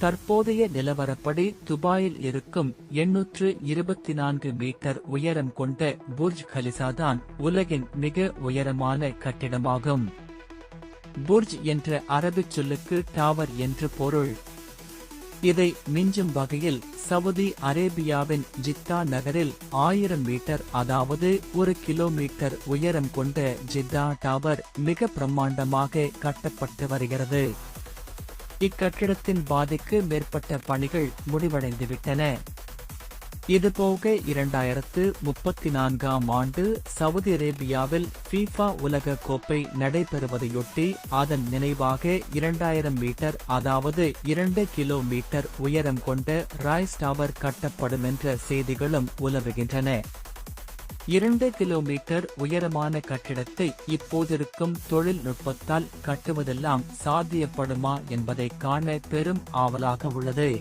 தற்போதைய நிலவரப்படி துபாயில் இருக்கும் 824 மீட்டர் உயரம் கொண்ட புர்ஜ் கலிஃபா தான் உலகின் மிக உயரமான கட்டிடமாகும். புர்ஜ் என்ற அரபிச் சொல்லுக்கு டவர் என்று பொருள். இதை மிஞ்சும் வகையில் சவுதி அரேபியாவின் ஜித்தா நகரில் 1000 மீட்டர் அதாவது 1 கிலோமீட்டர் உயரம் கொண்ட ஜித்தா டவர் மிக பிரம்மாண்டமாக கட்டப்பட்டு வருகிறது. இக்கட்டிடத்தின் பாதிக்கு மேற்பட்ட பணிகள் முடிவடைந்துவிட்டன. இதுபோக 2034ஆம் ஆண்டு சவுதி அரேபியாவில் FIFA உலக கோப்பை நடைபெறுவதையொட்டி அதன் நினைவாக 2000 மீட்டர் அதாவது 2 கிலோமீட்டர் உயரம் கொண்ட ரைஸ் டவர் கட்டப்படும் என்ற செய்திகளும் உலவுகின்றன. 2 கிலோமீட்டர் உயரமான கட்டிடத்தை இப்போதிருக்கும் தொழில்நுட்பத்தால் கட்டுவதெல்லாம் சாத்தியப்படுமா என்பதை காண பெரும் ஆவலாக உள்ளது.